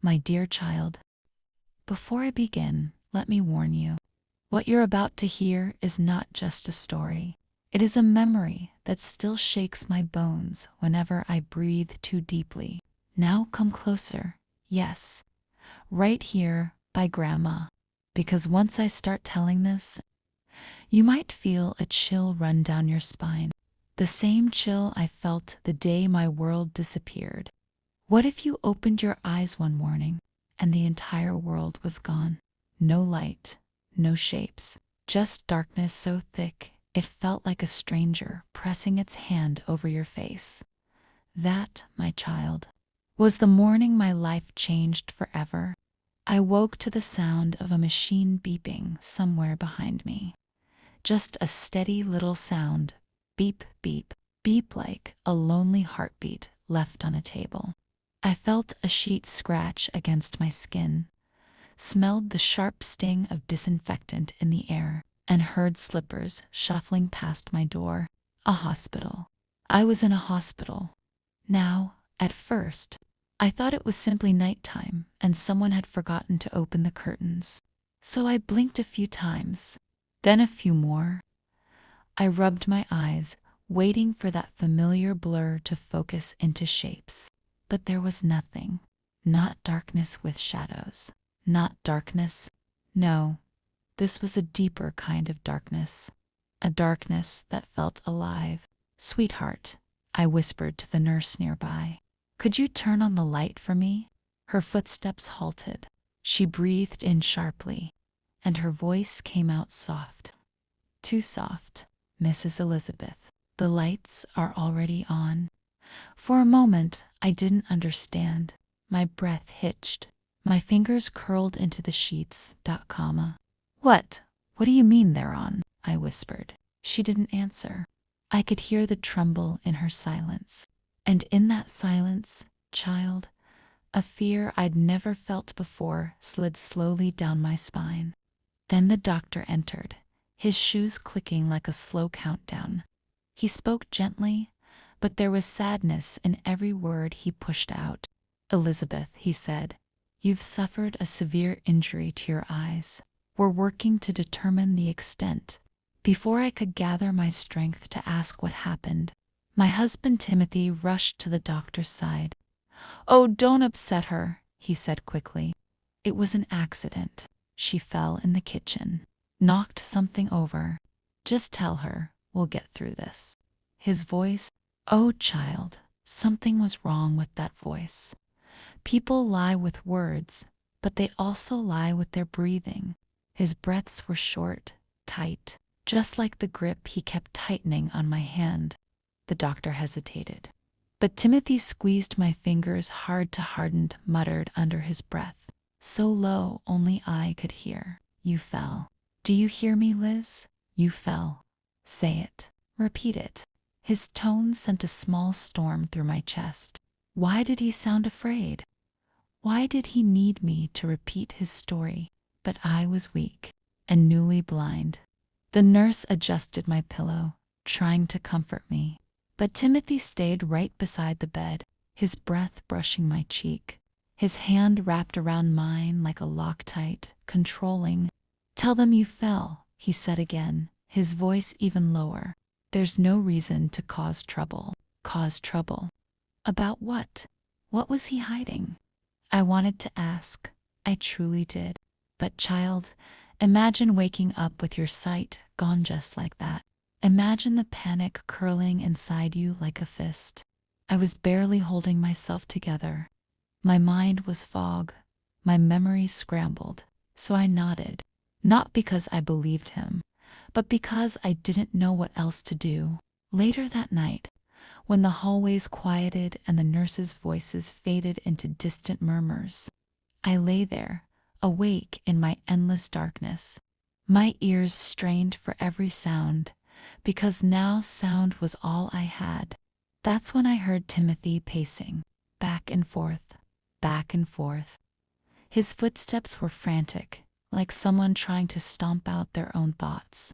My dear child, before I begin, let me warn you. What you're about to hear is not just a story. It is a memory that still shakes my bones whenever I breathe too deeply. Now come closer. Yes, right here by Grandma. Because once I start telling this, you might feel a chill run down your spine. The same chill I felt the day my world disappeared. What if you opened your eyes one morning and the entire world was gone? No light, no shapes, just darkness so thick it felt like a stranger pressing its hand over your face. That, my child, was the morning my life changed forever. I woke to the sound of a machine beeping somewhere behind me. Just a steady little sound, beep, beep, beep, like a lonely heartbeat left on a table. I felt a sheet scratch against my skin, smelled the sharp sting of disinfectant in the air, and heard slippers shuffling past my door. A hospital. I was in a hospital. Now, at first, I thought it was simply nighttime and someone had forgotten to open the curtains. So I blinked a few times, then a few more. I rubbed my eyes, waiting for that familiar blur to focus into shapes. But there was nothing. Not darkness with shadows. Not darkness. No, this was a deeper kind of darkness. A darkness that felt alive. Sweetheart, I whispered to the nurse nearby. Could you turn on the light for me? Her footsteps halted. She breathed in sharply, and her voice came out soft. Too soft, Mrs. Elizabeth. The lights are already on. For a moment, I didn't understand. My breath hitched. My fingers curled into the sheets. What? What do you mean they're on? I whispered. She didn't answer. I could hear the tremble in her silence. And in that silence, child, a fear I'd never felt before slid slowly down my spine. Then the doctor entered, his shoes clicking like a slow countdown. He spoke gently, but there was sadness in every word he pushed out. Elizabeth, he said, you've suffered a severe injury to your eyes. We're working to determine the extent. Before I could gather my strength to ask what happened, my husband Timothy rushed to the doctor's side. Oh, don't upset her, he said quickly. It was an accident. She fell in the kitchen, knocked something over. Just tell her we'll get through this. His voice, oh child, something was wrong with that voice. People lie with words, but they also lie with their breathing. His breaths were short, tight, just like the grip he kept tightening on my hand. The doctor hesitated. But Timothy squeezed my fingers hard to hardened, muttered under his breath, so low only I could hear. You fell. Do you hear me, Liz? You fell. Say it. Repeat it. His tone sent a small storm through my chest. Why did he sound afraid? Why did he need me to repeat his story? But I was weak and newly blind. The nurse adjusted my pillow, trying to comfort me. But Timothy stayed right beside the bed, his breath brushing my cheek, his hand wrapped around mine like a Loctite, controlling. Tell them you fell, he said again, his voice even lower. There's no reason to cause trouble. Cause trouble? About what? What was he hiding? I wanted to ask. I truly did. But child, imagine waking up with your sight gone just like that. Imagine the panic curling inside you like a fist. I was barely holding myself together. My mind was fog, my memories scrambled, so I nodded. Not because I believed him, but because I didn't know what else to do. Later that night, when the hallways quieted and the nurses' voices faded into distant murmurs, I lay there, awake in my endless darkness, my ears strained for every sound, because now sound was all I had. That's when I heard Timothy pacing, back and forth, back and forth. His footsteps were frantic, like someone trying to stomp out their own thoughts.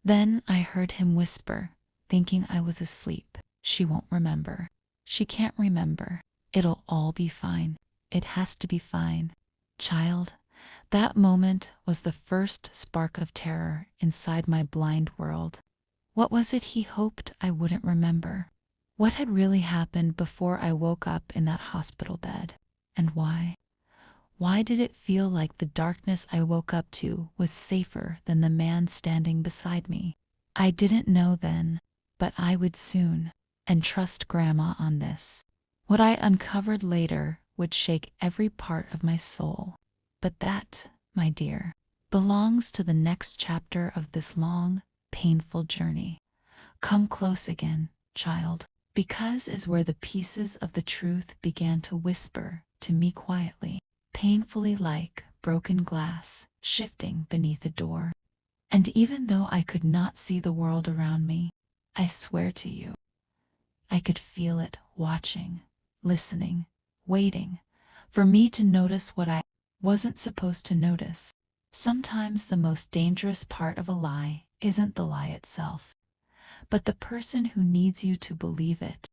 Then I heard him whisper, thinking I was asleep. She won't remember. She can't remember. It'll all be fine. It has to be fine. Child, that moment was the first spark of terror inside my blind world. What was it he hoped I wouldn't remember? What had really happened before I woke up in that hospital bed? And why? Why did it feel like the darkness I woke up to was safer than the man standing beside me? I didn't know then, but I would soon, and trust Grandma on this. What I uncovered later would shake every part of my soul. But that, my dear, belongs to the next chapter of this long, painful journey. Come close again, child, because is where the pieces of the truth began to whisper to me quietly, painfully like broken glass shifting beneath a door. And even though I could not see the world around me, I swear to you, I could feel it watching, listening, waiting for me to notice what I wasn't supposed to notice. Sometimes the most dangerous part of a lie isn't the lie itself, but the person who needs you to believe it.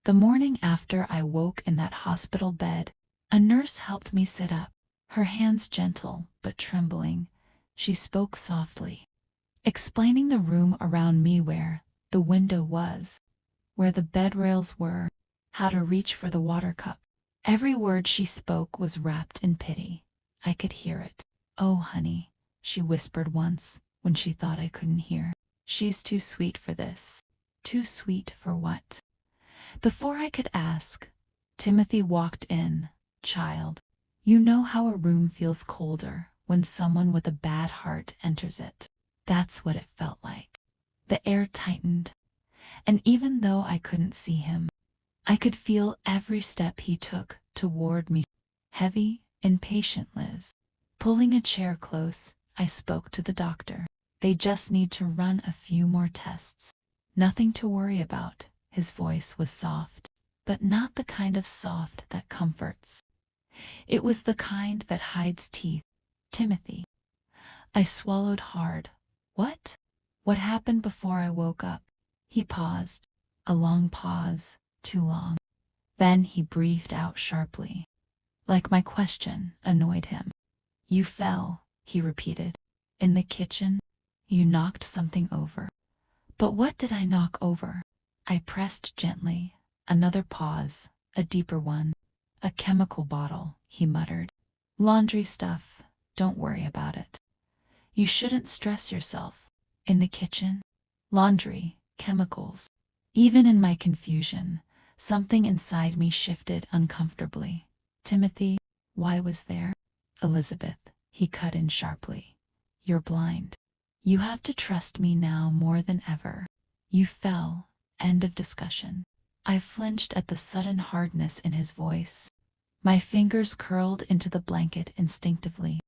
The morning after I woke in that hospital bed, a nurse helped me sit up, her hands gentle but trembling. She spoke softly, explaining the room around me, where the window was, where the bed rails were, how to reach for the water cup. Every word she spoke was wrapped in pity. I could hear it. "Oh, honey," she whispered once when she thought I couldn't hear. "She's too sweet for this." Too sweet for what? Before I could ask, Timothy walked in. Child, you know how a room feels colder when someone with a bad heart enters it. That's what it felt like. The air tightened, and even though I couldn't see him, I could feel every step he took toward me. Heavy, impatient Liz. Pulling a chair close, I spoke to the doctor. "They just need to run a few more tests. Nothing to worry about." His voice was soft, but not the kind of soft that comforts. It was the kind that hides teeth. "Timothy." I swallowed hard. "What? What happened before I woke up?" He paused. A long pause, too long. Then he breathed out sharply, like my question annoyed him. "You fell," he repeated. "In the kitchen? You knocked something over." But what did I knock over? I pressed gently. Another pause, a deeper one. "A chemical bottle," he muttered. "Laundry stuff. Don't worry about it. You shouldn't stress yourself." In the kitchen? Laundry, chemicals. Even in my confusion, something inside me shifted uncomfortably. "Timothy, why was there?" "Elizabeth," he cut in sharply. "You're blind. You have to trust me now more than ever. You fell. End of discussion." I flinched at the sudden hardness in his voice. My fingers curled into the blanket instinctively,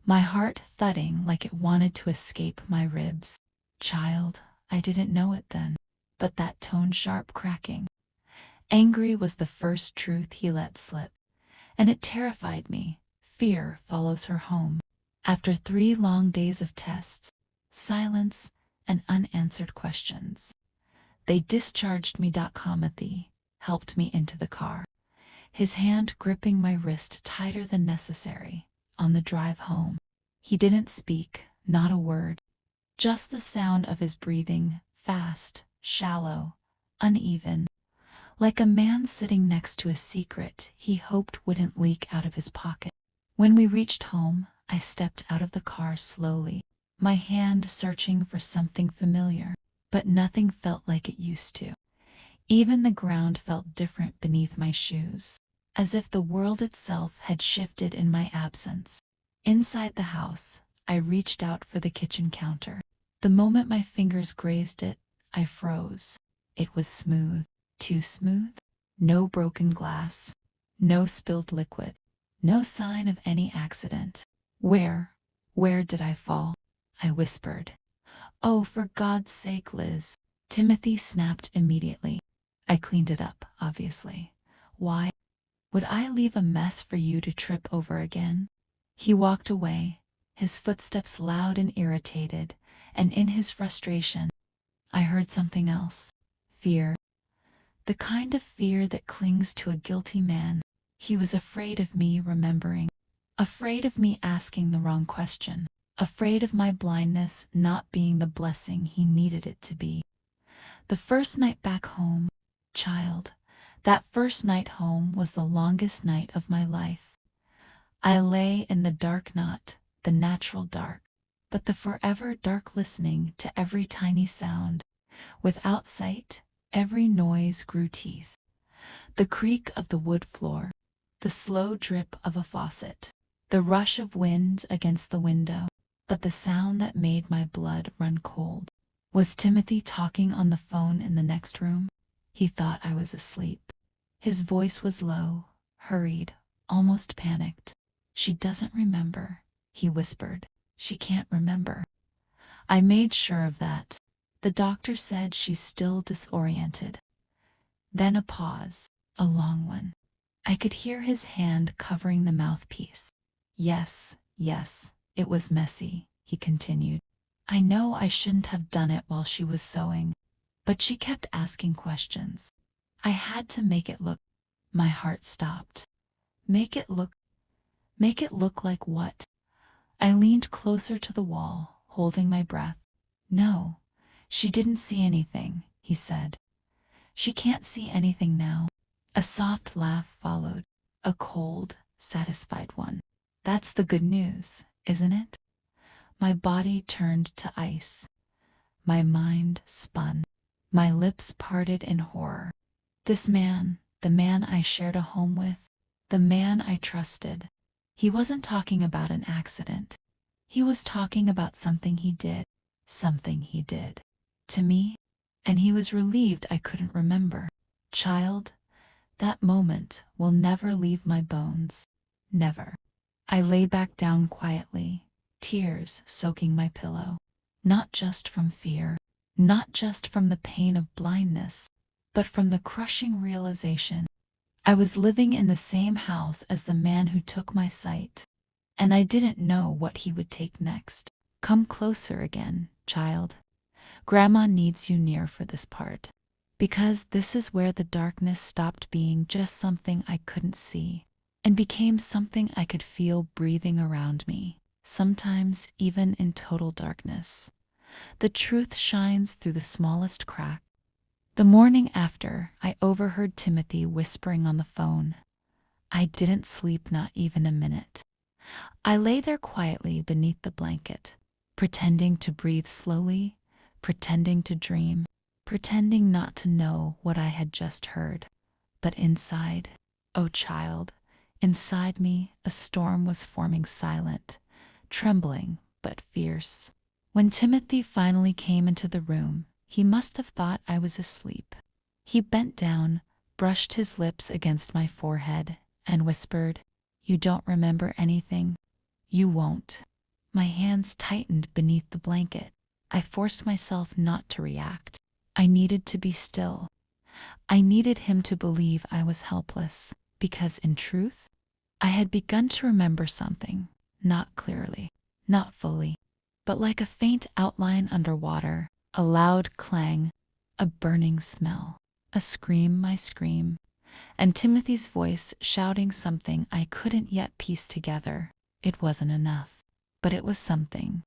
my heart thudding like it wanted to escape my ribs. Child, I didn't know it then, but that tone-sharp cracking. Angry was the first truth he let slip, and it terrified me. Fear follows her home. After 3 long days of tests, silence, and unanswered questions, they discharged me. Timothy helped me into the car, his hand gripping my wrist tighter than necessary. On the drive home, he didn't speak, not a word, just the sound of his breathing, fast, shallow, uneven, like a man sitting next to a secret he hoped wouldn't leak out of his pocket. When we reached home, I stepped out of the car slowly, my hand searching for something familiar, but nothing felt like it used to. Even the ground felt different beneath my shoes, as if the world itself had shifted in my absence. Inside the house, I reached out for the kitchen counter. The moment my fingers grazed it, I froze. It was smooth. Too smooth? No broken glass, no spilled liquid, no sign of any accident. Where did I fall?" I whispered. "Oh, for God's sake, Liz." Timothy snapped immediately. "I cleaned it up, obviously. Why would I leave a mess for you to trip over again?" He walked away, his footsteps loud and irritated, and in his frustration, I heard something else. Fear. The kind of fear that clings to a guilty man. He was afraid of me remembering, afraid of me asking the wrong question, afraid of my blindness not being the blessing he needed it to be. The first night back home, child, that first night home was the longest night of my life. I lay in the dark, not the natural dark, but the forever dark, listening to every tiny sound. Without sight, every noise grew teeth. The creak of the wood floor, the slow drip of a faucet, the rush of wind against the window, but the sound that made my blood run cold. Was Timothy talking on the phone in the next room? He thought I was asleep. His voice was low, hurried, almost panicked. She doesn't remember, he whispered. She can't remember. I made sure of that. The doctor said she's still disoriented. Then a pause, a long one. I could hear his hand covering the mouthpiece. Yes, it was messy, he continued. I know I shouldn't have done it while she was sewing, but she kept asking questions. I had to make it look. My heart stopped. Make it look like what? I leaned closer to the wall, holding my breath. No, she didn't see anything, he said. She can't see anything now. A soft laugh followed, a cold, satisfied one. That's the good news, isn't it? My body turned to ice. My mind spun. My lips parted in horror. This man, the man I shared a home with, the man I trusted, he wasn't talking about an accident. He was talking about something he did to me, and he was relieved I couldn't remember. Child, that moment will never leave my bones. Never. I lay back down quietly, tears soaking my pillow. Not just from fear, not just from the pain of blindness, but from the crushing realization I was living in the same house as the man who took my sight, and I didn't know what he would take next. Come closer again, child. Grandma needs you near for this part, because this is where the darkness stopped being just something I couldn't see and became something I could feel breathing around me, sometimes even in total darkness. The truth shines through the smallest crack. The morning after, I overheard Timothy whispering on the phone. I didn't sleep, not even a minute. I lay there quietly beneath the blanket, pretending to breathe slowly, pretending to dream, pretending not to know what I had just heard. But inside, oh child, inside me, a storm was forming, silent, trembling, but fierce. When Timothy finally came into the room, he must have thought I was asleep. He bent down, brushed his lips against my forehead, and whispered, "You don't remember anything? You won't." My hands tightened beneath the blanket. I forced myself not to react. I needed to be still. I needed him to believe I was helpless, because in truth, I had begun to remember something, not clearly, not fully, but like a faint outline underwater, a loud clang, a burning smell, a scream, my scream, and Timothy's voice shouting something I couldn't yet piece together. It wasn't enough, but it was something.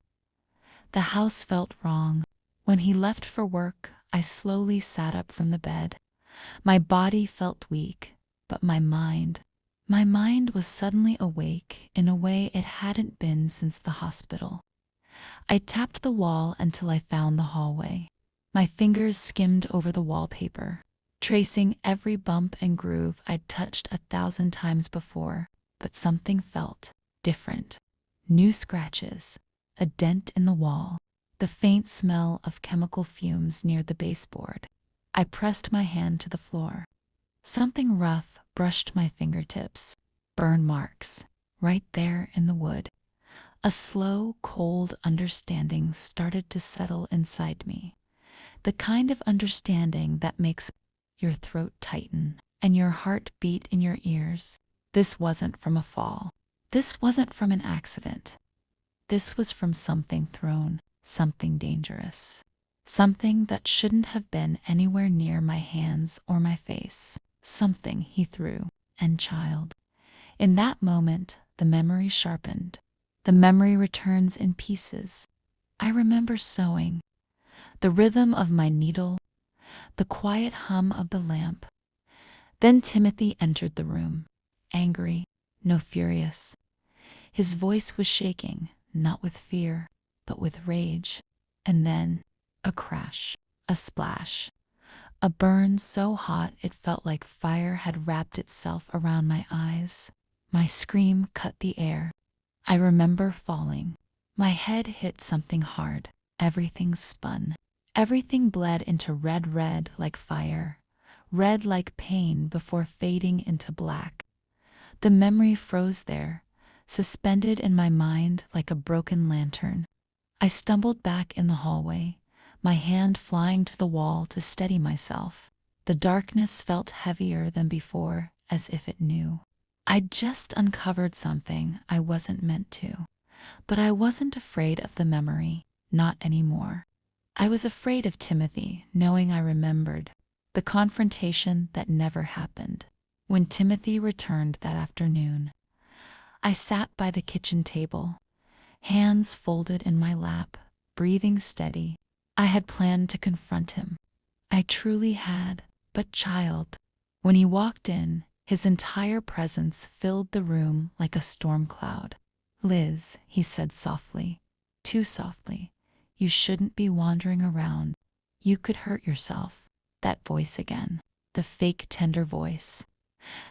The house felt wrong. When he left for work, I slowly sat up from the bed. My body felt weak, but my mind was suddenly awake in a way it hadn't been since the hospital. I tapped the wall until I found the hallway. My fingers skimmed over the wallpaper, tracing every bump and groove I'd touched 1,000 times before, but something felt different. New scratches, a dent in the wall, the faint smell of chemical fumes near the baseboard. I pressed my hand to the floor. Something rough brushed my fingertips. Burn marks, right there in the wood. A slow, cold understanding started to settle inside me. The kind of understanding that makes your throat tighten and your heart beat in your ears. This wasn't from a fall. This wasn't from an accident. This was from something thrown, something dangerous. Something that shouldn't have been anywhere near my hands or my face. Something he threw. And child, In that moment, the memory sharpened. The memory returns in pieces. I remember sewing, the rhythm of my needle, the quiet hum of the lamp. Then Timothy entered the room, angry, no furious. His voice was shaking, not with fear, but with rage. And then, a crash, a splash, a burn so hot it felt like fire had wrapped itself around my eyes. My scream cut the air. I remember falling. My head hit something hard. Everything spun. Everything bled into red like fire, red like pain before fading into black. The memory froze there, suspended in my mind like a broken lantern. I stumbled back in the hallway, my hand flying to the wall to steady myself. The darkness felt heavier than before, as if it knew. I'd just uncovered something I wasn't meant to. But I wasn't afraid of the memory, not anymore. I was afraid of Timothy, knowing I remembered the confrontation that never happened. When Timothy returned that afternoon, I sat by the kitchen table, hands folded in my lap, breathing steady. I had planned to confront him. I truly had, but child. When he walked in, his entire presence filled the room like a storm cloud. "Liz," he said softly, too softly, "you shouldn't be wandering around. You could hurt yourself." That voice again, the fake tender voice.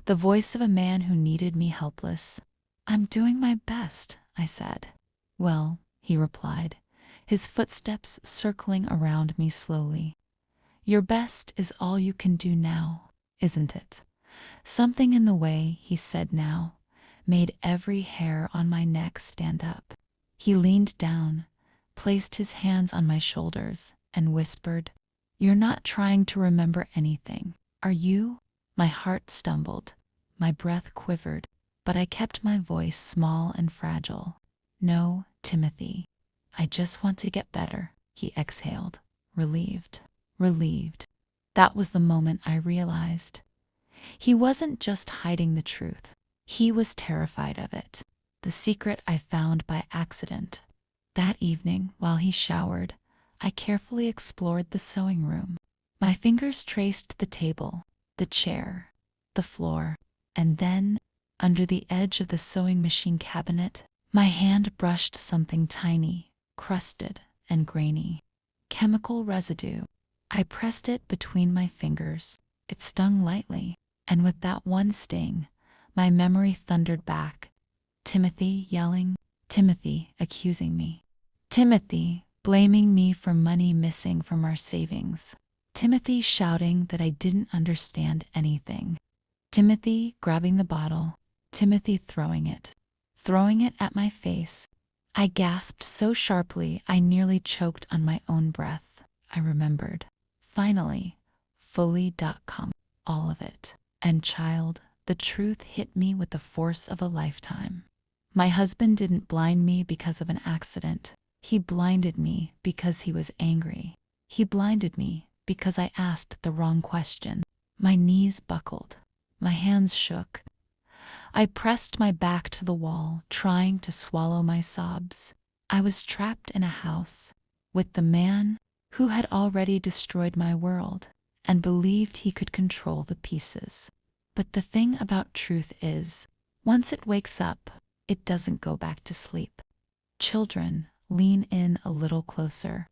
The voice of a man who needed me helpless. "I'm doing my best," I said. "Well," he replied, his footsteps circling around me slowly. "Your best is all you can do now, isn't it?" Something in the way he said now made every hair on my neck stand up. He leaned down, placed his hands on my shoulders, and whispered, "You're not trying to remember anything, are you?" My heart stumbled, my breath quivered, but I kept my voice small and fragile. "No, Timothy, I just want to get better," he exhaled, relieved, relieved. That was the moment I realized. He wasn't just hiding the truth. He was terrified of it. The secret I found by accident. That evening, while he showered, I carefully explored the sewing room. My fingers traced the table, the chair, the floor, and then, under the edge of the sewing machine cabinet, my hand brushed something tiny, crusted and grainy. Chemical residue. I pressed it between my fingers. It stung lightly, and with that one sting, my memory thundered back. Timothy yelling, Timothy accusing me, Timothy blaming me for money missing from our savings, Timothy shouting that I didn't understand anything, Timothy grabbing the bottle, Timothy throwing it at my face. I gasped so sharply I nearly choked on my own breath. I remembered. Finally, fully.com, all of it. And child, the truth hit me with the force of a lifetime. My husband didn't blind me because of an accident. He blinded me because he was angry. He blinded me because I asked the wrong question. My knees buckled. My hands shook. I pressed my back to the wall, trying to swallow my sobs. I was trapped in a house with the man who had already destroyed my world and believed he could control the pieces. But the thing about truth is, once it wakes up, it doesn't go back to sleep. Children, lean in a little closer.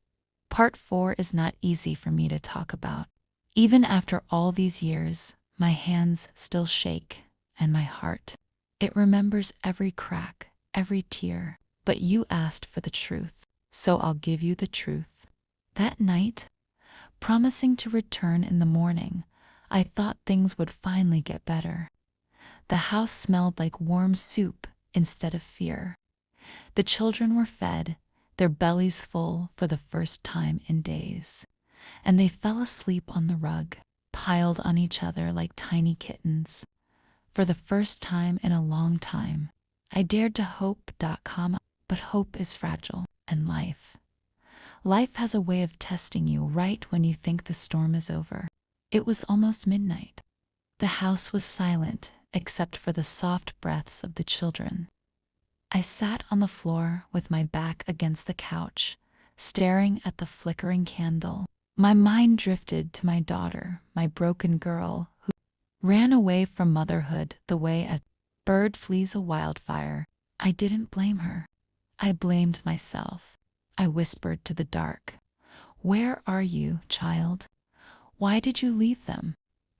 Part 4 is not easy for me to talk about. Even after all these years, my hands still shake, and my heart. It remembers every crack, every tear. But you asked for the truth, so I'll give you the truth. That night, promising to return in the morning, I thought things would finally get better. The house smelled like warm soup instead of fear. The children were fed, their bellies full for the first time in days, and they fell asleep on the rug, piled on each other like tiny kittens. For the first time in a long time, I dared to hope.com, but hope is fragile, and life has a way of testing you right when you think the storm is over. It was almost midnight. The house was silent, except for the soft breaths of the children. I sat on the floor with my back against the couch, staring at the flickering candle. My mind drifted to my daughter, my broken girl, who ran away from motherhood the way a bird flees a wildfire. I didn't blame her. I blamed myself. I whispered to the dark, "Where are you, child? Why did you leave them?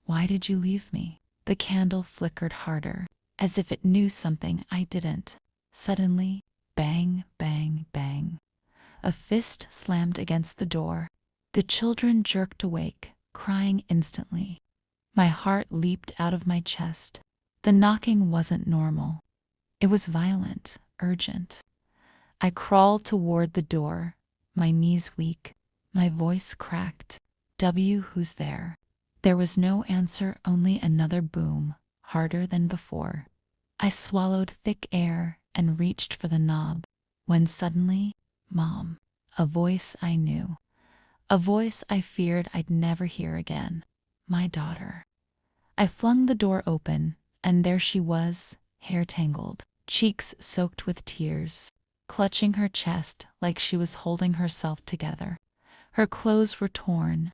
Why did you leave me?" The candle flickered harder, as if it knew something I didn't. Suddenly, bang, bang, bang. A fist slammed against the door. The children jerked awake, crying instantly. My heart leaped out of my chest. The knocking wasn't normal. It was violent, urgent. I crawled toward the door, my knees weak, my voice cracked. Who's there?" There was no answer, only another boom, harder than before. I swallowed thick air and reached for the knob, when suddenly, "Mom," a voice I knew, a voice I feared I'd never hear again. My daughter. I flung the door open, and there she was, hair tangled, cheeks soaked with tears, clutching her chest like she was holding herself together. Her clothes were torn,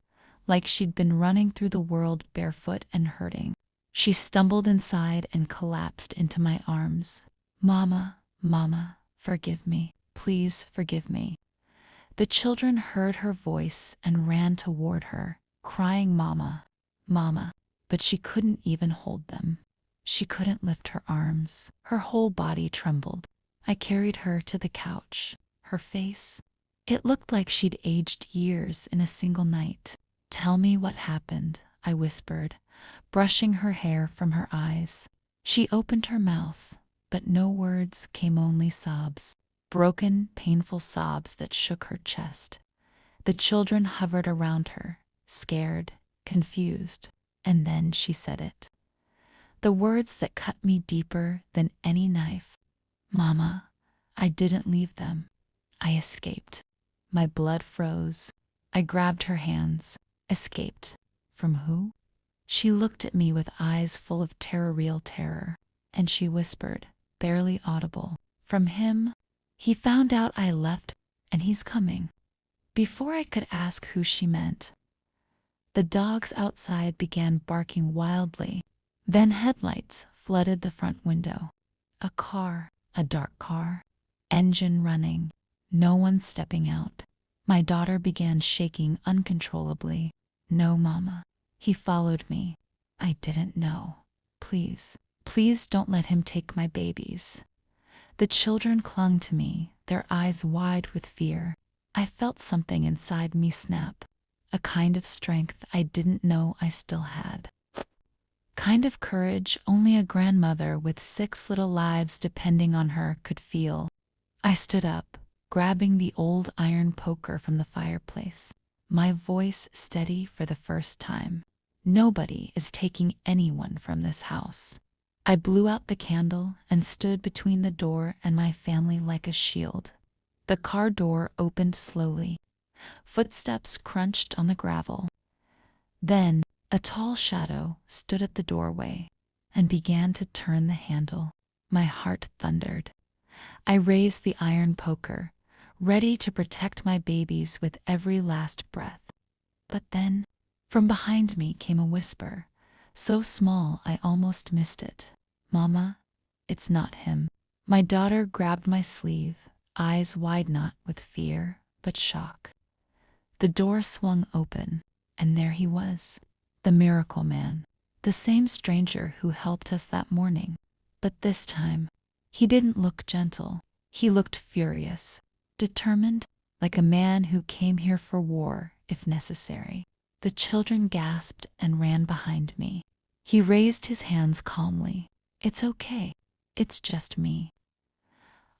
like she'd been running through the world barefoot and hurting. She stumbled inside and collapsed into my arms. "Mama, Mama, forgive me. Please forgive me." The children heard her voice and ran toward her, crying, "Mama, Mama." But she couldn't even hold them. She couldn't lift her arms. Her whole body trembled. I carried her to the couch. Her face, it looked like she'd aged years in a single night. "Tell me what happened," I whispered, brushing her hair from her eyes. She opened her mouth, but no words came, only sobs. Broken, painful sobs that shook her chest. The children hovered around her, scared, confused, and then she said it. The words that cut me deeper than any knife. "Mama, I didn't leave them. I escaped." My blood froze. I grabbed her hands. "Escaped? From who?" She looked at me with eyes full of terror, real terror, and she whispered, barely audible, "From him. He found out I left, and he's coming." Before I could ask who she meant, the dogs outside began barking wildly. Then headlights flooded the front window. A car, a dark car, engine running, no one stepping out. My daughter began shaking uncontrollably. "No, Mama. He followed me. I didn't know. Please, please don't let him take my babies." The children clung to me, their eyes wide with fear. I felt something inside me snap, a kind of strength I didn't know I still had. Kind of courage only a grandmother with 6 little lives depending on her could feel. I stood up, grabbing the old iron poker from the fireplace, my voice steady for the first time. "Nobody is taking anyone from this house." I blew out the candle and stood between the door and my family like a shield. The car door opened slowly. Footsteps crunched on the gravel. Then, a tall shadow stood at the doorway and began to turn the handle. My heart thundered. I raised the iron poker, ready to protect my babies with every last breath. But then, from behind me came a whisper, so small I almost missed it. "Mama, it's not him." My daughter grabbed my sleeve, eyes wide not with fear, but shock. The door swung open, and there he was, the miracle man, the same stranger who helped us that morning. But this time, he didn't look gentle. He looked furious, determined, like a man who came here for war, if necessary. The children gasped and ran behind me. He raised his hands calmly. "It's okay. It's just me.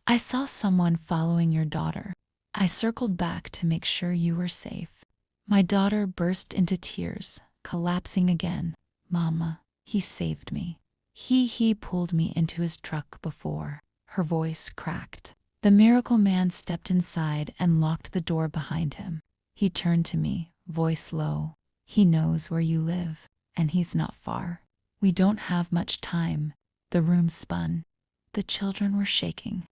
I saw someone following your daughter. I circled back to make sure you were safe." My daughter burst into tears, collapsing again. "Mama, he saved me. He pulled me into his truck before." Her voice cracked. The miracle man stepped inside and locked the door behind him. He turned to me, voice low. "He knows where you live, and he's not far. We don't have much time. The room spun. The children were shaking.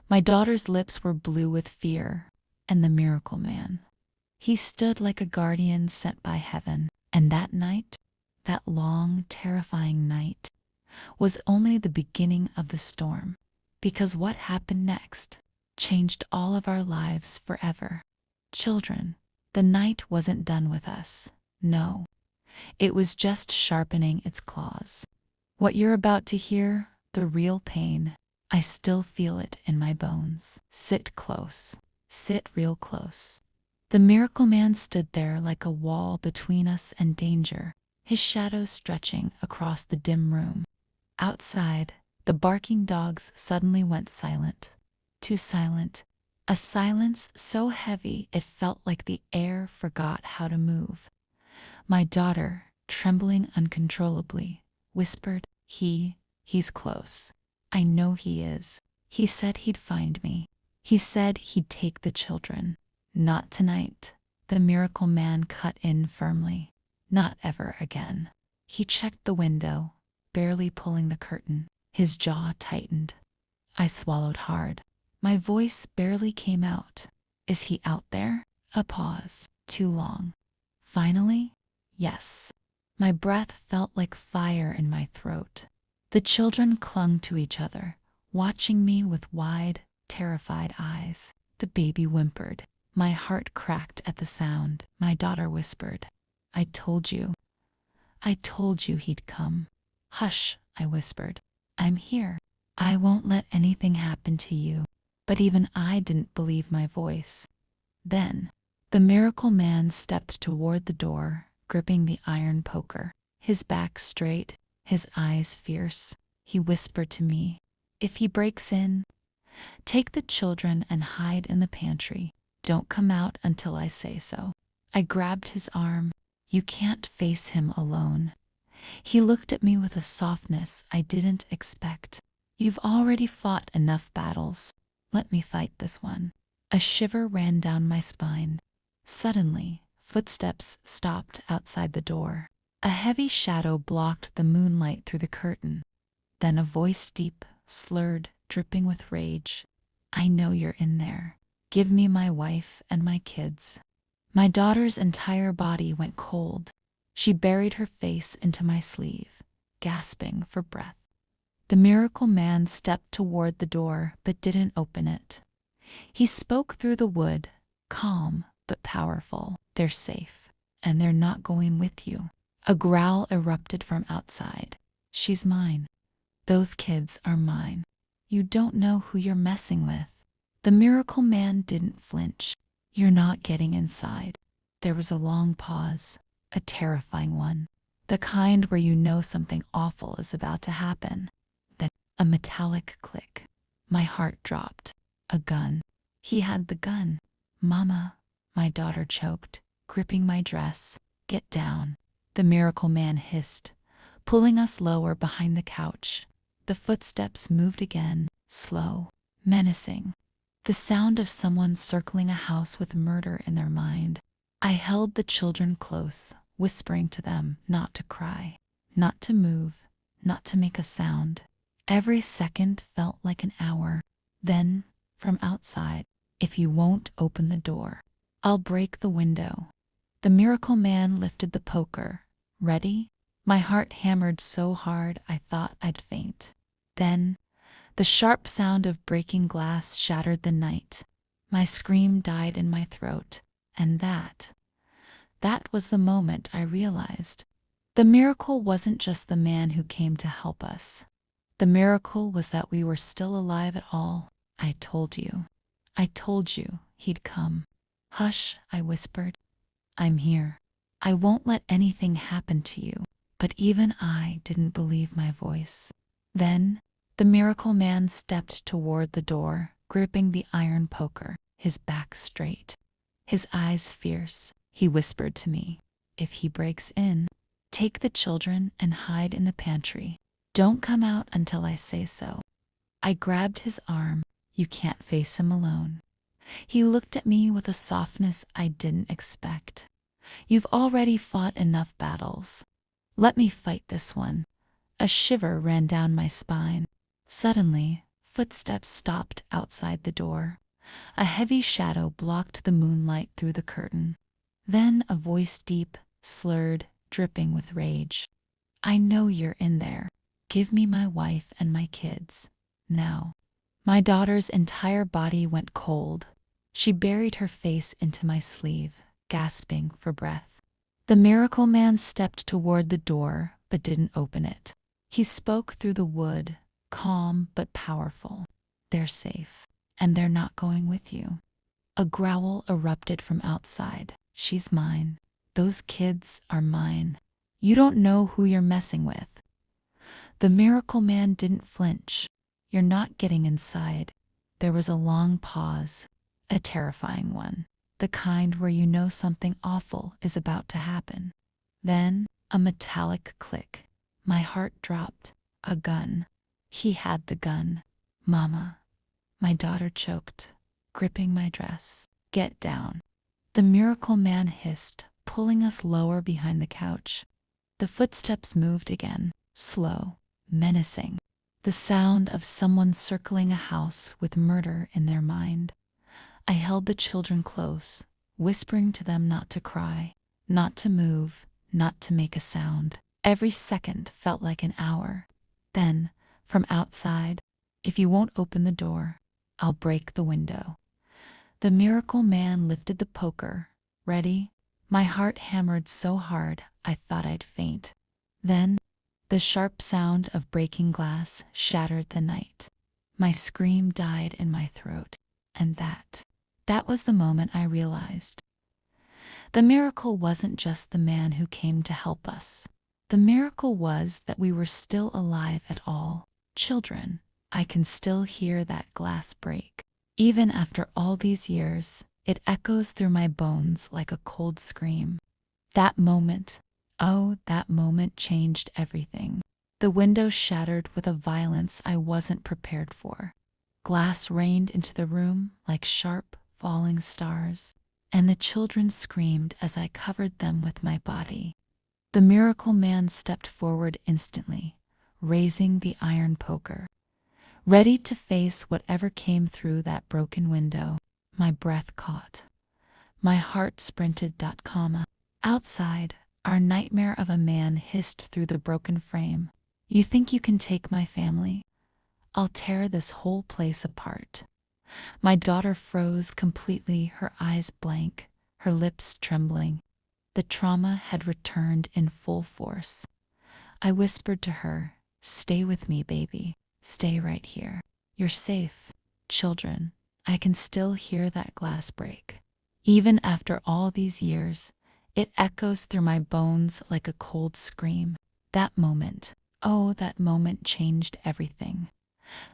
My daughter's lips were blue with fear, and the miracle man. He stood like a guardian sent by heaven. And that night, that long, terrifying night, was only the beginning of the storm. Because what happened next changed all of our lives forever. Children, the night wasn't done with us. No, it was just sharpening its claws. What you're about to hear, the real pain, I still feel it in my bones. Sit close. Sit real close. The miracle man stood there like a wall between us and danger, his shadow stretching across the dim room. Outside, the barking dogs suddenly went silent. Too silent. A silence so heavy it felt like the air forgot how to move. My daughter, trembling uncontrollably, whispered, He's close. I know he is. He said he'd find me. He said he'd take the children. Not tonight. The miracle man cut in firmly. Not ever again. He checked the window, barely pulling the curtain. His jaw tightened. I swallowed hard. My voice barely came out. Is he out there? A pause. Too long. Finally, yes. My breath felt like fire in my throat. The children clung to each other, watching me with wide, terrified eyes. The baby whimpered. My heart cracked at the sound. My daughter whispered, I told you he'd come. Hush, I whispered. I'm here. I won't let anything happen to you. But even I didn't believe my voice. Then, the miracle man stepped toward the door, gripping the iron poker. His back straight, his eyes fierce. He whispered to me, if he breaks in, take the children and hide in the pantry. Don't come out until I say so. I grabbed his arm. You can't face him alone. He looked at me with a softness I didn't expect. You've already fought enough battles. Let me fight this one. A shiver ran down my spine. Suddenly, footsteps stopped outside the door. A heavy shadow blocked the moonlight through the curtain. Then a voice deep, slurred, dripping with rage. I know you're in there. Give me my wife and my kids. My daughter's entire body went cold. She buried her face into my sleeve, gasping for breath. The miracle man stepped toward the door but didn't open it. He spoke through the wood, calm but powerful. They're safe, and they're not going with you. A growl erupted from outside. She's mine. Those kids are mine. You don't know who you're messing with. The miracle man didn't flinch. You're not getting inside. There was a long pause, a terrifying one. The kind where you know something awful is about to happen. Then a metallic click. My heart dropped. A gun. He had the gun. Mama, my daughter choked, gripping my dress. Get down. The miracle man hissed, pulling us lower behind the couch. The footsteps moved again, slow, menacing. The sound of someone circling a house with murder in their mind. I held the children close, whispering to them not to cry, not to move, not to make a sound. Every second felt like an hour. Then, from outside, if you won't open the door, I'll break the window. The miracle man lifted the poker. Ready? My heart hammered so hard I thought I'd faint. Then, the sharp sound of breaking glass shattered the night. My scream died in my throat, and that was the moment I realized. The miracle wasn't just the man who came to help us. The miracle was that we were still alive at all. I told you he'd come. Hush, I whispered. I'm here. I won't let anything happen to you. But even I didn't believe my voice. Then, the miracle man stepped toward the door, gripping the iron poker, his back straight, his eyes fierce. He whispered to me, if he breaks in, take the children and hide in the pantry. Don't come out until I say so. I grabbed his arm. You can't face him alone. He looked at me with a softness I didn't expect. You've already fought enough battles. Let me fight this one. A shiver ran down my spine. Suddenly, footsteps stopped outside the door. A heavy shadow blocked the moonlight through the curtain. Then a voice deep, slurred, dripping with rage. I know you're in there. Give me my wife and my kids. Now. My daughter's entire body went cold. She buried her face into my sleeve, gasping for breath. The miracle man stepped toward the door, but didn't open it. He spoke through the wood, calm but powerful. They're safe, and they're not going with you. A growl erupted from outside. She's mine. Those kids are mine. You don't know who you're messing with. The miracle man didn't flinch. You're not getting inside. There was a long pause, a terrifying one, the kind where you know something awful is about to happen. Then, a metallic click. My heart dropped. A gun. He had the gun. Mama. My daughter choked, gripping my dress. Get down. The miracle man hissed, pulling us lower behind the couch. The footsteps moved again, slow, menacing. The sound of someone circling a house with murder in their mind. I held the children close, whispering to them not to cry, not to move, not to make a sound. Every second felt like an hour. Then, from outside, if you won't open the door, I'll break the window. The miracle man lifted the poker. Ready? My heart hammered so hard I thought I'd faint. Then, the sharp sound of breaking glass shattered the night. My scream died in my throat, and that was the moment I realized. The miracle wasn't just the man who came to help us. The miracle was that we were still alive at all. Children, I can still hear that glass break. Even after all these years, it echoes through my bones like a cold scream. That moment, oh, that moment changed everything. The window shattered with a violence I wasn't prepared for. Glass rained into the room like sharp, falling stars, and the children screamed as I covered them with my body. The miracle man stepped forward instantly, raising the iron poker. Ready to face whatever came through that broken window, my breath caught. My heart sprinted. Outside, our nightmare of a man hissed through the broken frame. You think you can take my family? I'll tear this whole place apart. My daughter froze completely, her eyes blank, her lips trembling. The trauma had returned in full force. I whispered to her, "Stay with me, baby. Stay right here. You're safe." Children, I can still hear that glass break. Even after all these years, it echoes through my bones like a cold scream. That moment, oh, that moment changed everything.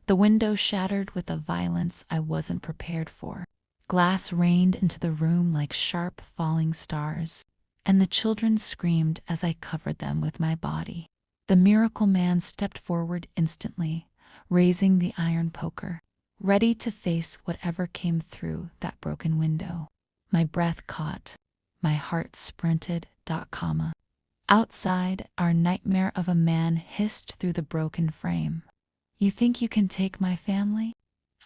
The window shattered with a violence I wasn't prepared for. Glass rained into the room like sharp falling stars, and the children screamed as I covered them with my body. The miracle man stepped forward instantly, raising the iron poker, ready to face whatever came through that broken window. My breath caught. My heart sprinted. Outside, our nightmare of a man hissed through the broken frame. You think you can take my family?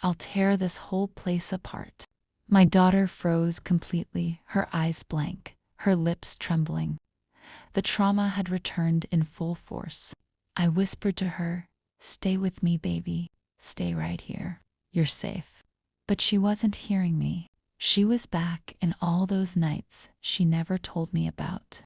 I'll tear this whole place apart. My daughter froze completely, her eyes blank, her lips trembling. The trauma had returned in full force. I whispered to her, "Stay with me, baby. Stay right here. You're safe." But she wasn't hearing me. She was back in all those nights she never told me about.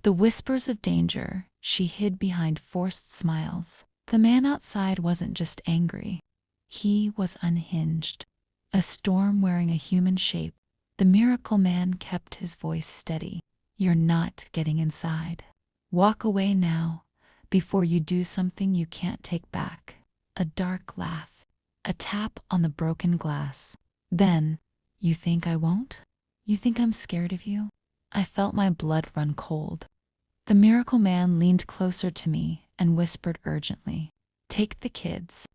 The whispers of danger she hid behind forced smiles. The man outside wasn't just angry. He was unhinged. A storm wearing a human shape. The miracle man kept his voice steady. You're not getting inside. Walk away now, before you do something you can't take back. A dark laugh. A tap on the broken glass. Then, you think I won't? You think I'm scared of you? I felt my blood run cold. The miracle man leaned closer to me and whispered urgently, "Take the kids.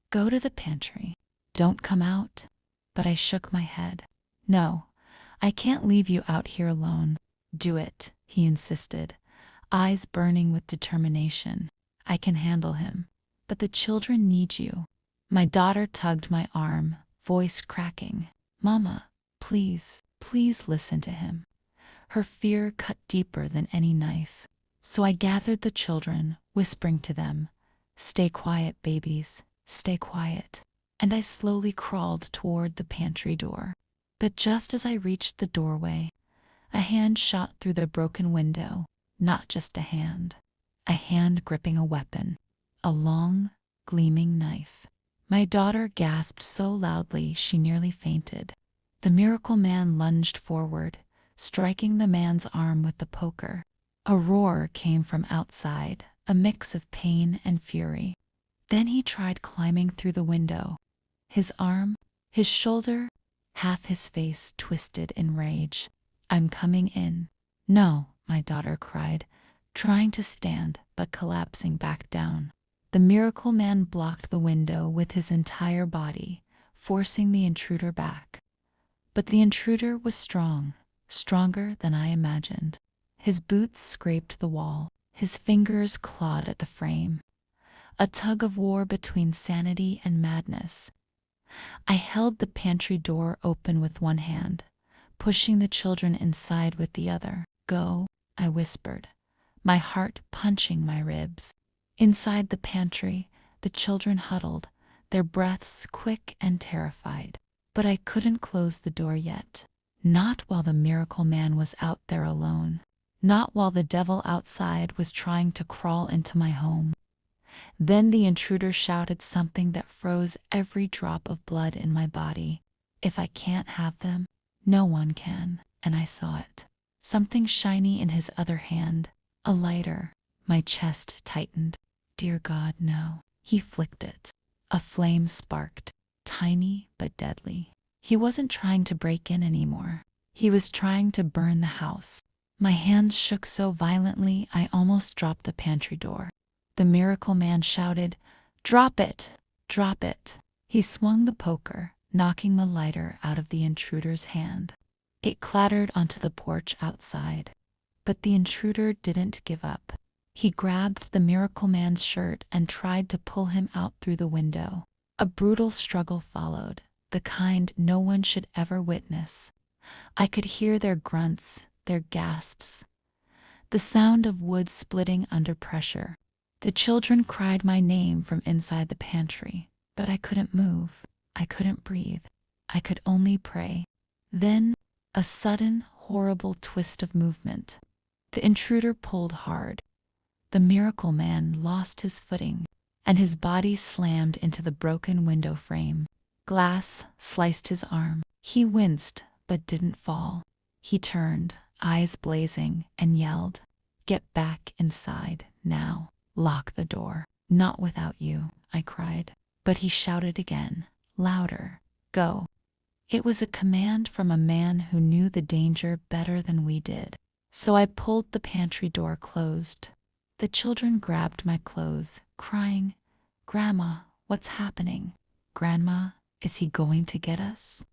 Go to the pantry. Don't come out." But I shook my head. "No, I can't leave you out here alone." "Do it," he insisted. eyes burning with determination. I can handle him. But the children need you. My daughter tugged my arm, voice cracking. Mama, please, please listen to him. Her fear cut deeper than any knife. So I gathered the children, whispering to them, "Stay quiet, babies, stay quiet." And I slowly crawled toward the pantry door. But just as I reached the doorway, a hand shot through the broken window. Not just a hand gripping a weapon, a long, gleaming knife. My daughter gasped so loudly she nearly fainted. The miracle man lunged forward, striking the man's arm with the poker. A roar came from outside, a mix of pain and fury. Then he tried climbing through the window. His arm, his shoulder, half his face twisted in rage. "I'm coming in." "No," my daughter cried, trying to stand but collapsing back down. The miracle man blocked the window with his entire body, forcing the intruder back. But the intruder was strong, stronger than I imagined. His boots scraped the wall, his fingers clawed at the frame. A tug of war between sanity and madness. I held the pantry door open with one hand, pushing the children inside with the other. "Go," I whispered, my heart punching my ribs. Inside the pantry, the children huddled, their breaths quick and terrified. But I couldn't close the door yet. Not while the miracle man was out there alone. Not while the devil outside was trying to crawl into my home. Then the intruder shouted something that froze every drop of blood in my body. "If I can't have them, no one can." And I saw it. Something shiny in his other hand, a lighter. My chest tightened. "Dear God, no." He flicked it. A flame sparked, tiny but deadly. He wasn't trying to break in anymore. He was trying to burn the house. My hands shook so violently I almost dropped the pantry door. The miracle man shouted, "Drop it! Drop it!" He swung the poker, knocking the lighter out of the intruder's hand. It clattered onto the porch outside. But the intruder didn't give up. He grabbed the miracle man's shirt and tried to pull him out through the window. A brutal struggle followed, the kind no one should ever witness. I could hear their grunts, their gasps, the sound of wood splitting under pressure. The children cried my name from inside the pantry, but I couldn't move. I couldn't breathe. I could only pray. Then, a sudden, horrible twist of movement. The intruder pulled hard. The miracle man lost his footing, and his body slammed into the broken window frame. Glass sliced his arm. He winced, but didn't fall. He turned, eyes blazing, and yelled, "Get back inside, now. Lock the door." "Not without you," I cried. But he shouted again, louder, "Go." It was a command from a man who knew the danger better than we did. So I pulled the pantry door closed. The children grabbed my clothes, crying, "Grandma, what's happening? Grandma, is he going to get us?"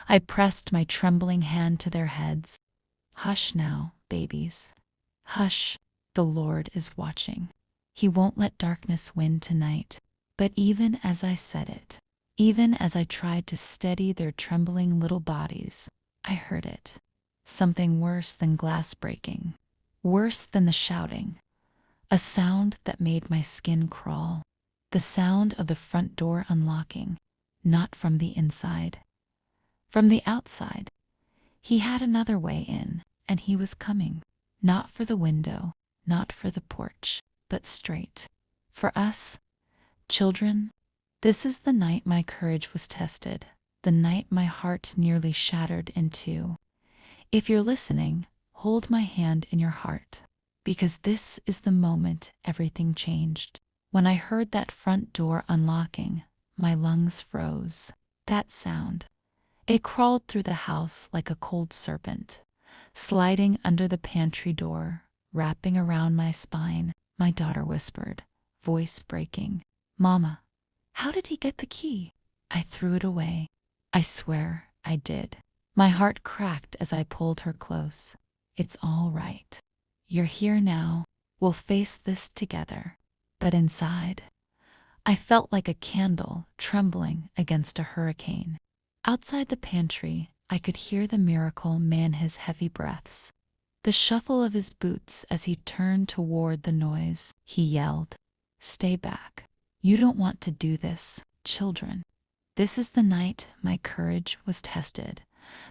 I pressed my trembling hand to their heads. "Hush now, babies. Hush, the Lord is watching. He won't let darkness win tonight." But even as I said it, even as I tried to steady their trembling little bodies, I heard it. Something worse than glass breaking, worse than the shouting. A sound that made my skin crawl. The sound of the front door unlocking, not from the inside. From the outside. He had another way in, and he was coming. Not for the window, not for the porch, but straight. For us, children, this is the night my courage was tested, the night my heart nearly shattered in two. If you're listening, hold my hand in your heart. Because this is the moment everything changed. When I heard that front door unlocking, my lungs froze. That sound. It crawled through the house like a cold serpent, sliding under the pantry door, wrapping around my spine. My daughter whispered, voice breaking, "Mama, how did he get the key?" I threw it away. I swear I did. My heart cracked as I pulled her close. "It's all right. You're here now, We'll face this together. But inside, I felt like a candle trembling against a hurricane. Outside the pantry, I could hear the miracle man his heavy breaths, the shuffle of his boots as he turned toward the noise. He yelled, "Stay back. You don't want to do this, children." This is the night my courage was tested,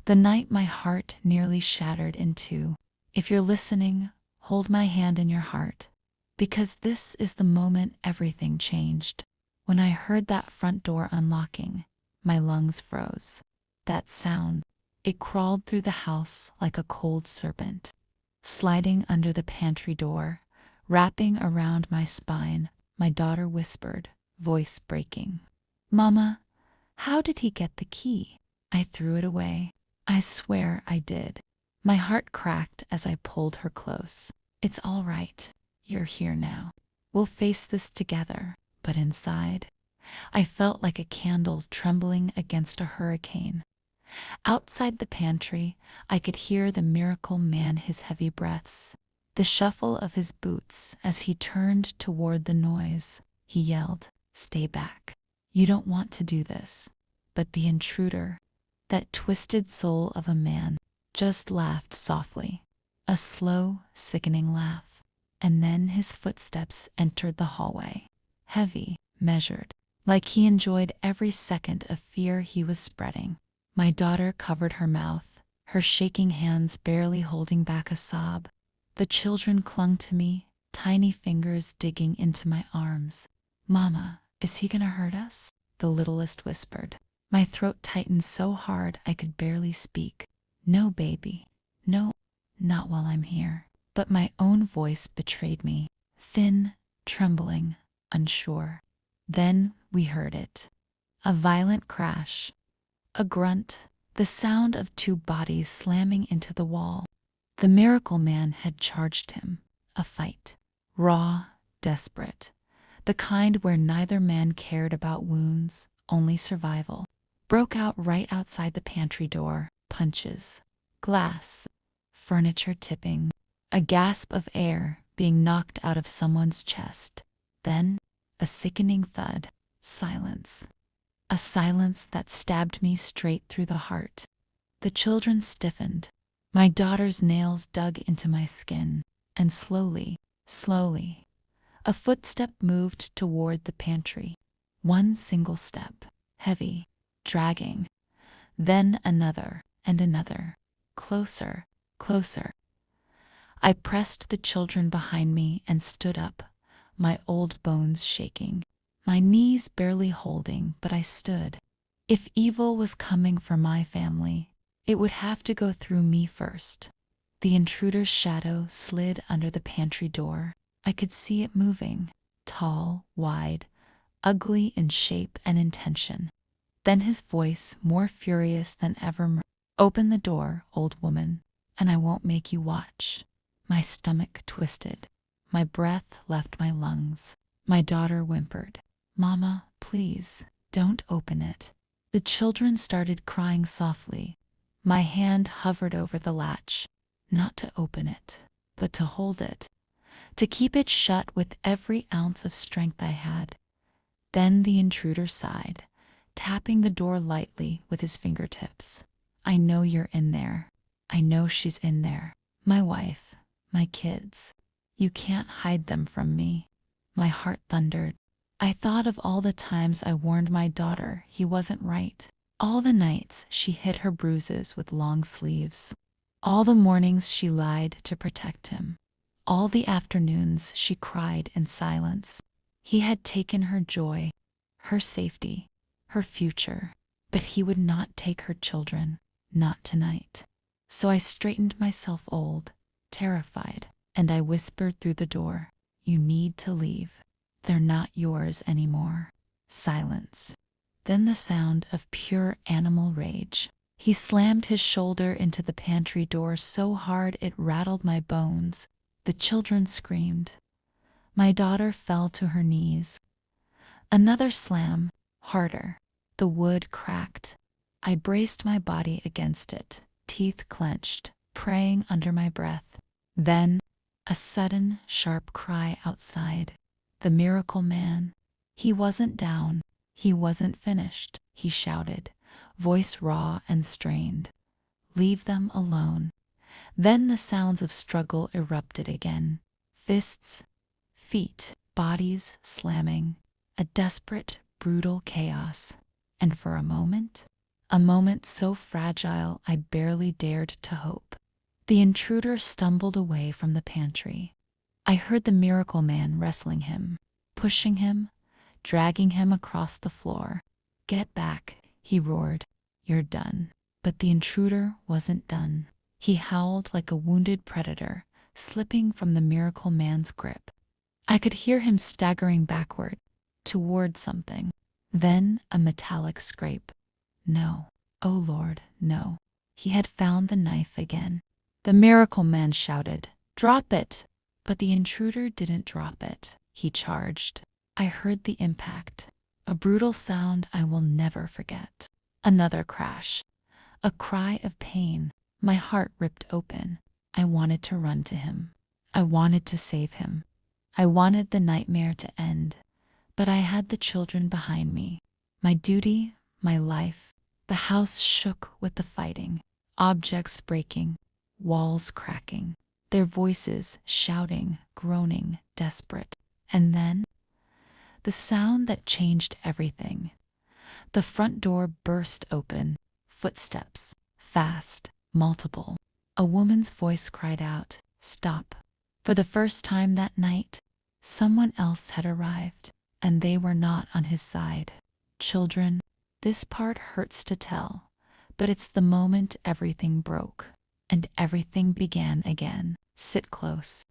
the night my heart nearly shattered in two. If you're listening, hold my hand in your heart, because this is the moment everything changed. When I heard that front door unlocking, my lungs froze. That sound, it crawled through the house like a cold serpent, sliding under the pantry door, wrapping around my spine. My daughter whispered, voice breaking, "Mama, how did he get the key?" I threw it away. I swear I did. My heart cracked as I pulled her close. "It's all right. You're here now. We'll face this together." But inside, I felt like a candle trembling against a hurricane. Outside the pantry, I could hear the miracle man his heavy breaths, the shuffle of his boots as he turned toward the noise. He yelled, "Stay back. You don't want to do this." But the intruder, that twisted soul of a man, just laughed softly, a slow, sickening laugh. And then his footsteps entered the hallway, heavy, measured, like he enjoyed every second of fear he was spreading. My daughter covered her mouth, her shaking hands barely holding back a sob. The children clung to me, tiny fingers digging into my arms. "Mama, is he gonna hurt us?" the littlest whispered. My throat tightened so hard I could barely speak. "No, baby. No, not while I'm here." But my own voice betrayed me, thin, trembling, unsure. Then we heard it. A violent crash. A grunt, the sound of two bodies slamming into the wall. The miracle man had charged him. A fight. Raw, desperate. The kind where neither man cared about wounds, only survival. Broke out right outside the pantry door. Punches. Glass. Furniture tipping. A gasp of air being knocked out of someone's chest. Then, a sickening thud. Silence. A silence that stabbed me straight through the heart. The children stiffened. My daughter's nails dug into my skin. And slowly, a footstep moved toward the pantry. One single step, heavy, dragging. Then another and another. Closer, closer. I pressed the children behind me and stood up, my old bones shaking. My knees barely holding, but I stood. If evil was coming for my family, it would have to go through me first. The intruder's shadow slid under the pantry door. I could see it moving, tall, wide, ugly in shape and intention. Then his voice, more furious than ever, "Open the door, old woman, and I won't make you watch." My stomach twisted. My breath left my lungs. My daughter whimpered, "Mama, please, don't open it." The children started crying softly. My hand hovered over the latch, not to open it, but to hold it, to keep it shut with every ounce of strength I had. Then the intruder sighed, tapping the door lightly with his fingertips. "I know you're in there. I know she's in there. My wife, my kids. You can't hide them from me." My heart thundered. I thought of all the times I warned my daughter he wasn't right. All the nights she hid her bruises with long sleeves. All the mornings she lied to protect him. All the afternoons she cried in silence. He had taken her joy, her safety, her future, but he would not take her children, not tonight. So I straightened myself old, terrified, and I whispered through the door, "You need to leave. They're not yours anymore." Silence. Then the sound of pure animal rage. He slammed his shoulder into the pantry door so hard it rattled my bones. The children screamed. My daughter fell to her knees. Another slam, harder. The wood cracked. I braced my body against it, teeth clenched, praying under my breath. Then, A sudden, sharp cry outside. The miracle man. He wasn't down. He wasn't finished, he shouted, voice raw and strained. Leave them alone. Then the sounds of struggle erupted again. Fists, feet, bodies slamming. A desperate, brutal chaos. And for a moment so fragile I barely dared to hope, the intruder stumbled away from the pantry. I heard the miracle man wrestling him, pushing him, dragging him across the floor. Get back, he roared. You're done. But the intruder wasn't done. He howled like a wounded predator, slipping from the miracle man's grip. I could hear him staggering backward, toward something. Then a metallic scrape. No. Oh Lord, no. He had found the knife again. The miracle man shouted, "Drop it!" But the intruder didn't drop it. He charged. I heard the impact. A brutal sound I will never forget. Another crash. A cry of pain. My heart ripped open. I wanted to run to him. I wanted to save him. I wanted the nightmare to end. But I had the children behind me. My duty, my life. The house shook with the fighting. Objects breaking. Walls cracking. Their voices shouting, groaning, desperate. And then, the sound that changed everything. The front door burst open. Footsteps. Fast. Multiple. A woman's voice cried out, "Stop." For the first time that night, someone else had arrived, and they were not on his side. Children, this part hurts to tell, but it's the moment everything broke, and everything began again. Sit close.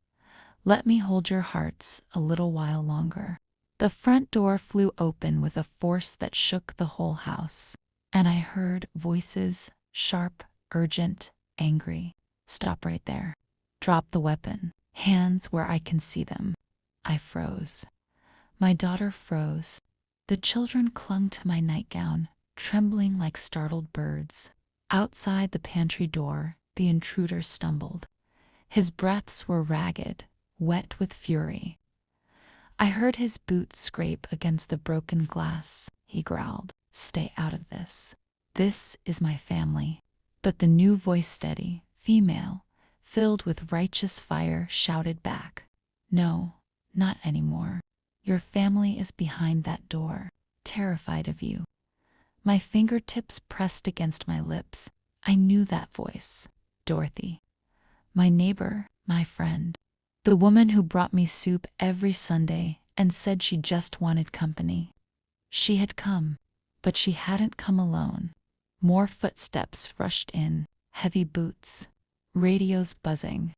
Let me hold your hearts a little while longer. The front door flew open with a force that shook the whole house, and I heard voices, sharp, urgent, angry. Stop right there. Drop the weapon. Hands where I can see them. I froze. My daughter froze. The children clung to my nightgown, trembling like startled birds. Outside the pantry door, the intruder stumbled. His breaths were ragged, wet with fury. I heard his boot scrape against the broken glass. He growled, "Stay out of this. This is my family." But the new voice, steady, female, filled with righteous fire, shouted back, "No, not anymore. Your family is behind that door, terrified of you." My fingertips pressed against my lips. I knew that voice. Dorothy. My neighbor, my friend. The woman who brought me soup every Sunday and said she just wanted company. She had come, but she hadn't come alone. More footsteps rushed in, heavy boots, radios buzzing.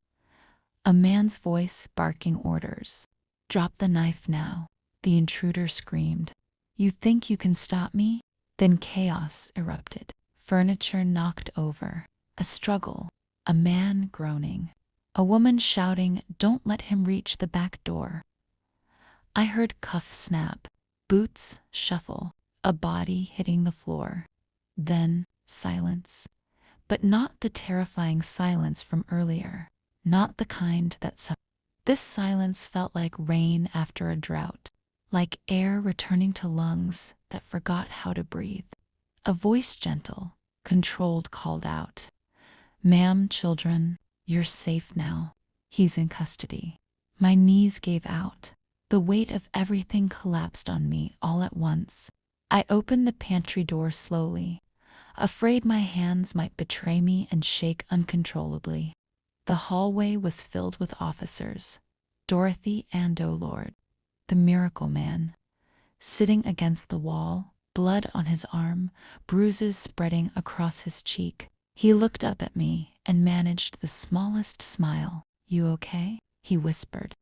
A man's voice barking orders. "Drop the knife now," the intruder screamed. "You think you can stop me?" Then chaos erupted. Furniture knocked over. A struggle. A man groaning. A woman shouting, "Don't let him reach the back door." I heard cuffs snap, boots shuffle, a body hitting the floor. Then silence. But not the terrifying silence from earlier. Not the kind that This silence felt like rain after a drought, like air returning to lungs that forgot how to breathe. A voice, gentle, controlled, called out, "Ma'am, children, you're safe now. He's in custody." My knees gave out. The weight of everything collapsed on me all at once. I opened the pantry door slowly, afraid my hands might betray me and shake uncontrollably. The hallway was filled with officers. Dorothy and, oh Lord, the miracle man, sitting against the wall, blood on his arm, bruises spreading across his cheek. He looked up at me and managed the smallest smile. "You okay?" he whispered.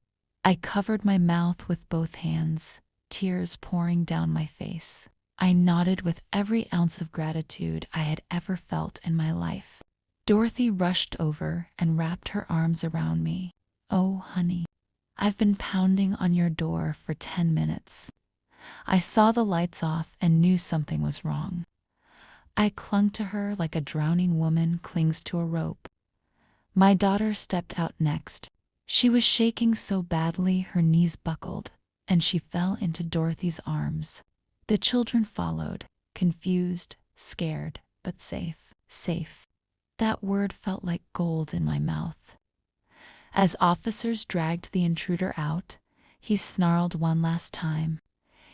I covered my mouth with both hands, tears pouring down my face. I nodded with every ounce of gratitude I had ever felt in my life. Dorothy rushed over and wrapped her arms around me. "Oh, honey, I've been pounding on your door for 10 minutes. I saw the lights off and knew something was wrong." I clung to her like a drowning woman clings to a rope. My daughter stepped out next. She was shaking so badly her knees buckled, and she fell into Dorothy's arms. The children followed, confused, scared, but safe. Safe. That word felt like gold in my mouth. As officers dragged the intruder out, he snarled one last time,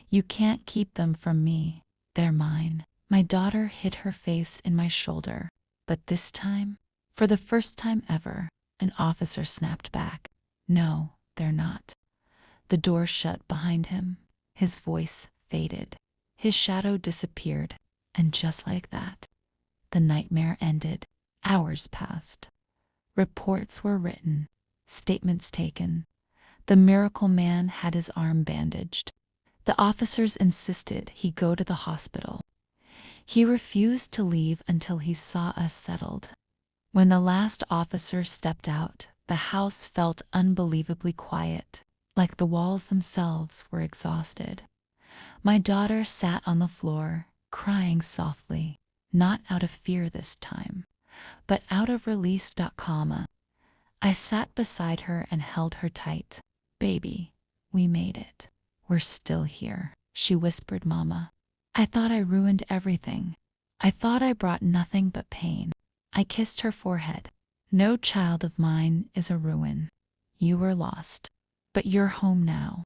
"You can't keep them from me. They're mine." My daughter hid her face in my shoulder, but this time, for the first time ever, an officer snapped back, "No, they're not." The door shut behind him. His voice faded. His shadow disappeared, and just like that, the nightmare ended. Hours passed. Reports were written, statements taken. The miracle man had his arm bandaged. The officers insisted he go to the hospital. He refused to leave until he saw us settled. When the last officer stepped out, the house felt unbelievably quiet, like the walls themselves were exhausted. My daughter sat on the floor, crying softly, not out of fear this time, but out of release. I sat beside her and held her tight. "Baby, we made it. We're still here," she whispered. "Mama, I thought I ruined everything. I thought I brought nothing but pain." I kissed her forehead. "No child of mine is a ruin. You were lost, but you're home now."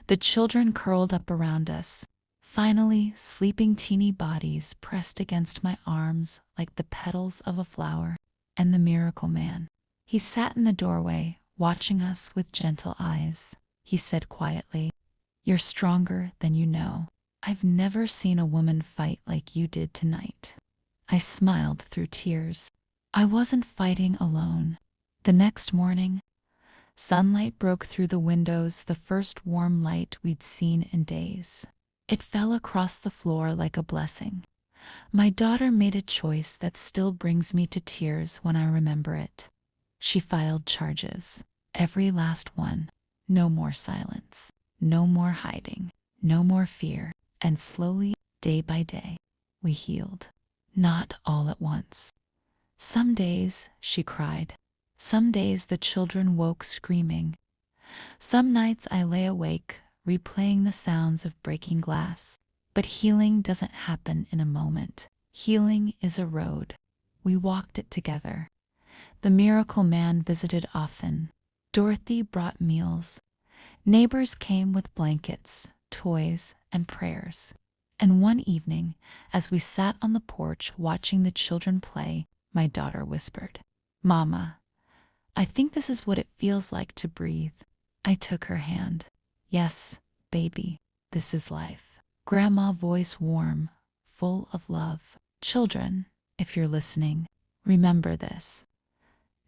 The children curled up around us. Finally, sleeping teeny bodies pressed against my arms like the petals of a flower. And the miracle man. He sat in the doorway, watching us with gentle eyes. He said quietly, "You're stronger than you know. I've never seen a woman fight like you did tonight." I smiled through tears. I wasn't fighting alone. The next morning, sunlight broke through the windows, the first warm light we'd seen in days. It fell across the floor like a blessing. My daughter made a choice that still brings me to tears when I remember it. She filed charges, every last one. No more silence, no more hiding, no more fear. And slowly, day by day, we healed. Not all at once. Some days, she cried. Some days the children woke screaming. Some nights I lay awake, replaying the sounds of breaking glass. But healing doesn't happen in a moment. Healing is a road. We walked it together. The miracle man visited often. Dorothy brought meals. Neighbors came with blankets, toys, and prayers. And one evening, as we sat on the porch watching the children play, my daughter whispered, "Mama, I think this is what it feels like to breathe." I took her hand. "Yes, baby, this is life." Grandma voice warm, full of love. Children, if you're listening, remember this.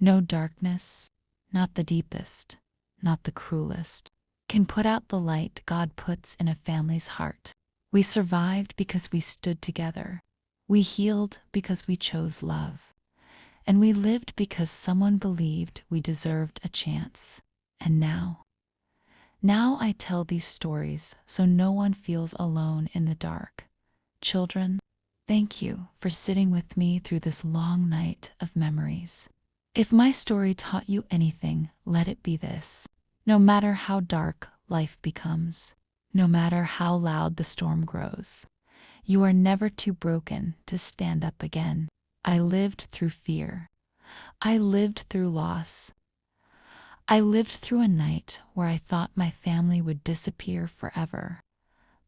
No darkness, not the deepest, not the cruelest, can put out the light God puts in a family's heart. We survived because we stood together. We healed because we chose love. And we lived because someone believed we deserved a chance. And now I tell these stories so no one feels alone in the dark. Children, thank you for sitting with me through this long night of memories. If my story taught you anything, let it be this. No matter how dark life becomes, no matter how loud the storm grows, you are never too broken to stand up again. I lived through fear. I lived through loss. I lived through a night where I thought my family would disappear forever.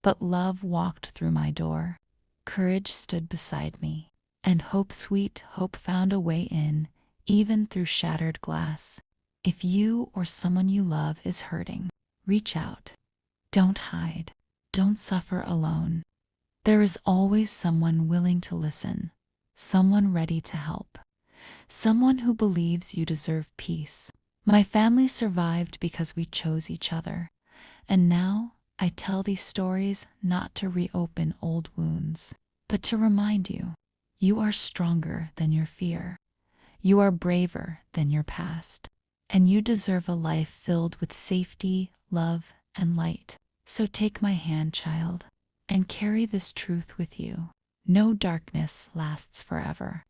But love walked through my door. Courage stood beside me. And sweet hope found a way in, even through shattered glass. If you or someone you love is hurting, reach out. Don't hide. Don't suffer alone. There is always someone willing to listen, someone ready to help, someone who believes you deserve peace. My family survived because we chose each other, and now I tell these stories not to reopen old wounds, but to remind you, you are stronger than your fear. You are braver than your past, and you deserve a life filled with safety, love, and light. So take my hand, child, and carry this truth with you. No darkness lasts forever.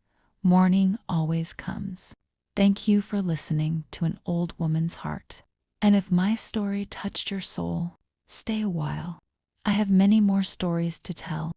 Morning always comes. Thank you for listening to An Old Woman's Heart. And if my story touched your soul, stay a while. I have many more stories to tell.